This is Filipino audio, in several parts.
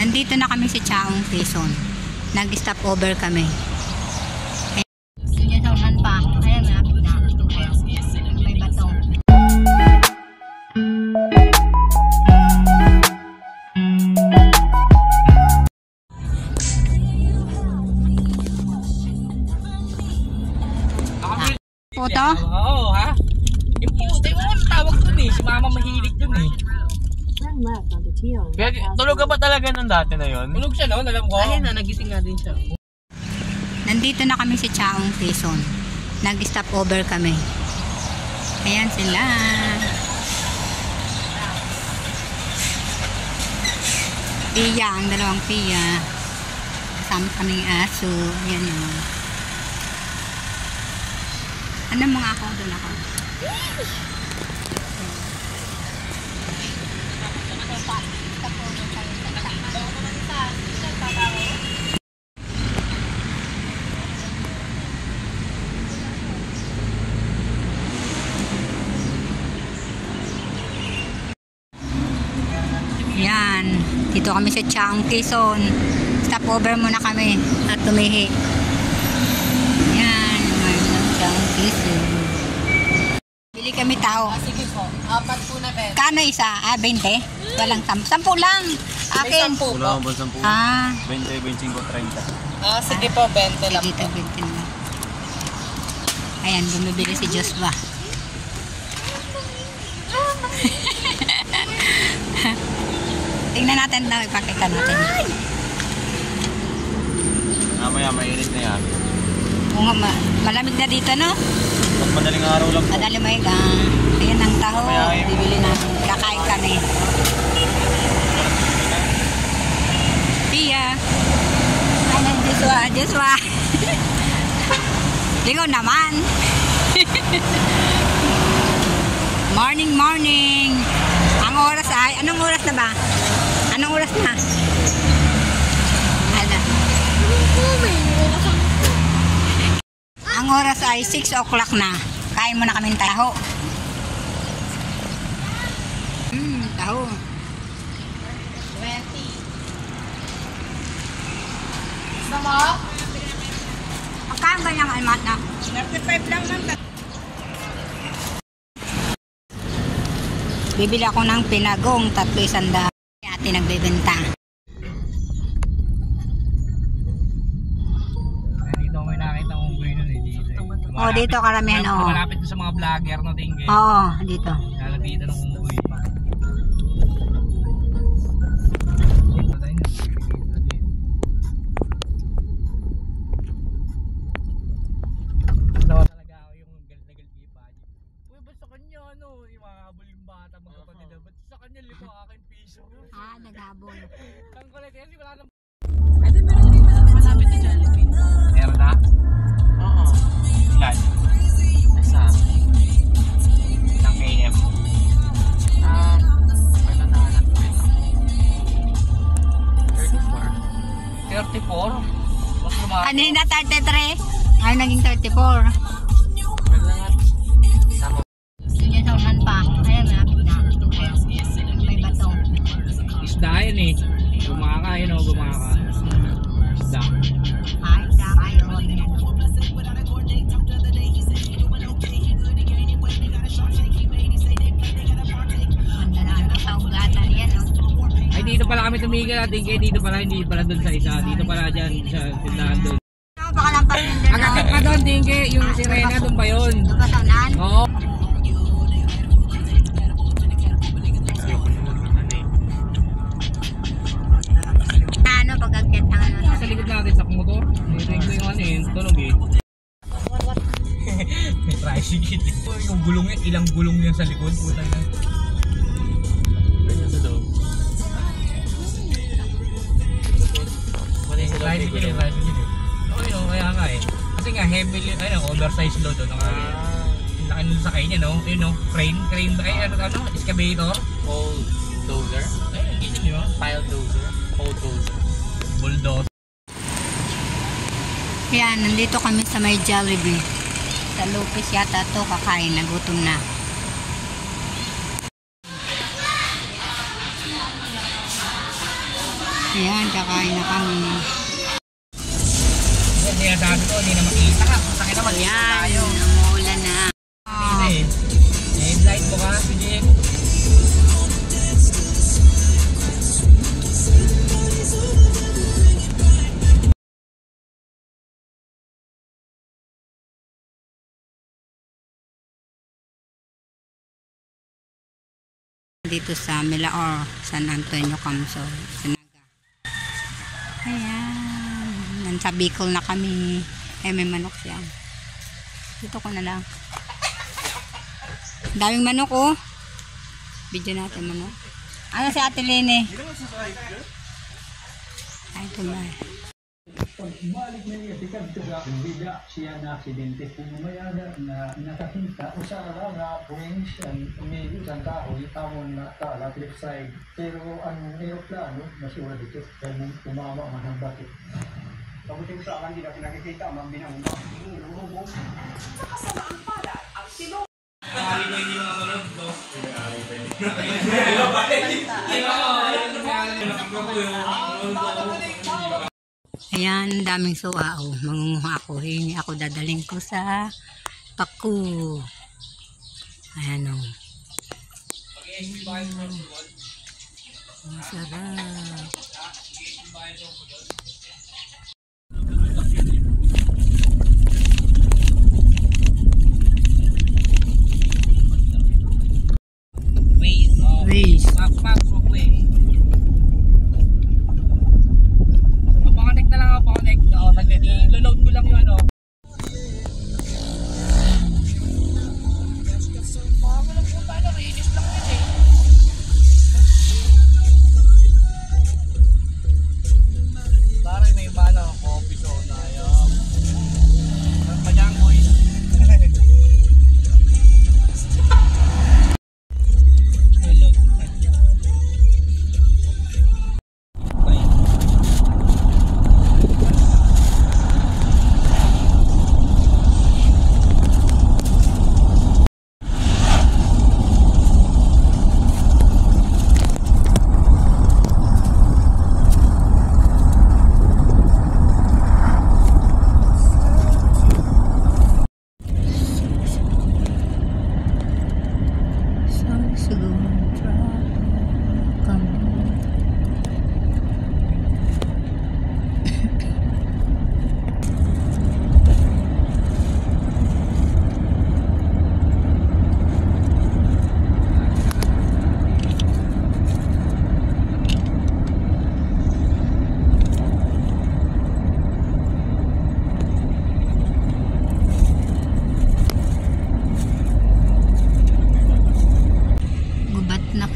Nandito na kami sa Chaong, Quezon. Nag-stop over kami. Ayan, sauhan pa. Ayan, malapit na. Ayan, may bato. Puto? Oo, ha? Yung puto, yung tawag dun eh. Si mama mahilig dun eh. Tulog ka ba talaga nung dati na yun? Tulog siya noon, alam ko. Ayun na, nagising nga din siya. Nandito na kami sa Chaong, Quezon. Nag-stop over kami. Ayan sila. Pia, ang dalawang Pia. Kasama kaming aso. Ayan o. Ano mga ako? Doon ako. Yan, dito kami sa Chaong, Quezon. Stop over muna kami at tumihi. Yan, Chaong, Quezon. Bili kami tao. Sige po, 4 po na Ben. Kano isa? 20? Walang 10. 10 lang. Akin. Wala akong 10. 20, 25, 30. Sige po, 20 lang. Dito, 20 lang. Ayan, bumibili si Joshua. Tingnan natin daw, ipakita natin. Mamaya mainit na yan. Malamig na dito, no? Pag madaling araw lang po. Madaling mahiga. Ayan ang taho. Bibili natin. Kakain kami. Pia. Ayan, Joshua. Lingon naman. Morning. Ang oras ay, anong oras na ba? Anong oras na? Ang oras ay 6 o'clock na. Kain mo na kaming taho. Taho. 20. Gusto mo? Magkano ba yung almat na? 35 lang lang. Bibili ako ng pinagong 300. Ate nagbebenta. Dito may nakita kong unggoy nun eh. Dito. Oh, dito karamihan oh. Malapit sa mga vlogger no tingin. Oo, dito. Lalapitan ng unggoy pa. Tawa talaga ako yung galit pa. Uy, ba't sa kanya ano, imahabol yung bata magkapatid na. Ba't sa kanya 5 piso? Naghabol. Ang kulit kasi wala nang... Pwede meron din malapit na Jollibee. Meron na? Oo. Ilan? Isa. Ilang KM? May tandaan na 34. 34? Mas lumakas. Kanina 33. Ay, naging 34. Sige, sauhan pa. Ayan, malapit na. Ayan, may bato. Isda yan eh. Gumaka yun o, gumaka. Isda. Isda kayo. Ganda na ang saugatan yan o. Ay, dito pala kami tumigil natin. Kaya dito pala, hindi pala doon sa isa. Dito pala dyan sa tindahan doon. Baka lang pa rin doon. Ang akit pa doon, Tingke. Yung sirena, doon ba yun? Doon ba saunan? Oo. Ano, pag-agkit ng ano? Sa likod natin sa motor. May yung ano eh, tunog eh. May tricycle. Yung gulong yan, ilang gulong yan sa likod. Puta na. Ganyan sa loob. Tricycle eh. Okay no, kaya nga eh. Kasi nga heavy, oversized load o. Laki nun sa kanya no. Yun no, crane ba? Ay ano, excavator. Cold dozer. Ay, ganyan di ba? Pile dozer. Cold dozer. Bulldozer. Yan, nandito kami sa may Jollibee. Sa Lupis yata to, kakain, nagutom na. Ayan, kakain na kami. Hindi na sabi ko, hindi na makita ka. Sakit naman, dito Ayan, tayo. umuulan na. Headlight mo ka, sige. Dito sa Milaor, San Antonio, Camsor, Sinaga. Ayan, nasa Bicol na kami. May manok siya. Dito ko na lang. Daming manok oh. Video natin manok. Ano si Ate Lene? Ay, ito ba? Pagbalik na niya, hindi siya na aksidente. Pumayada na nakakita o sa nga buwings umigo sa kahoy, tamon na tala, left side. Pero ang aeroplano, masura dito, kaya tumama man ang bakit. Kabuting sa akin, hindi natin nakikita, mambinang umang. Ayan, daming suwa. Oh, mangunguha ako. Hingi ako, dadaling ko sa Paku. Ayan o. Masarap. Waze. Papakonect na lang ako, papakonect. Oo, saglit. I-load ko lang yung ano. Walang po tayo, release lang yun eh. Parang may mana ako, piso na yan. Panyang boy.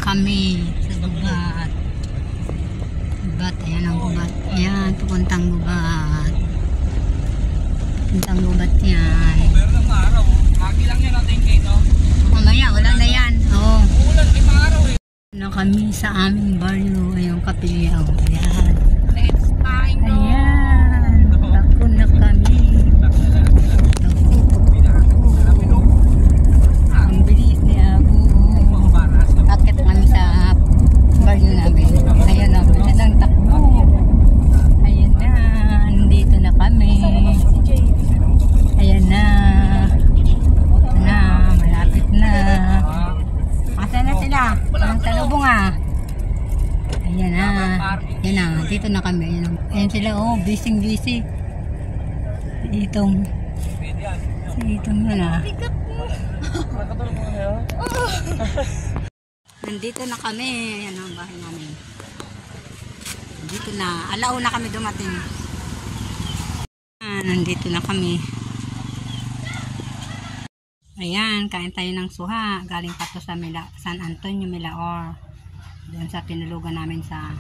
Kami sa gubat. Gubat, ayan ang gubat. Ayan, pupuntang gubat. Pupuntang gubat yan. Pero ng araw, lagi lang yan natin kayo. Mamaya, wala na yan. Oo. Ulan, may araw eh. Na kami sa aming baryo. Ayong kapilyaw. Ayan. Let's time no. Ayan. Tako na kami. Ang bilis niya po. Akit kami sa baryo namin. Ayan na, ayan ang takbo. Ayan na, nandito na kami. Ayan na. Ito na, malapit na. Asa na sila? Ang talubong ah. Ayan na. Ayan na, dito na kami. Ayan sila, oh, busy. Itong yun ah. Nandito na kami. Ayan ang bahay namin. Nandito na. Alauna kami dumating. Nandito na kami. Ayan, kain tayo ng suha. Galing pa to sa San Antonio, Milaor. Doon sa tinulugan namin sa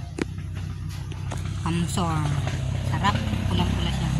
Camsor. Sarap. Pulang-pula siya.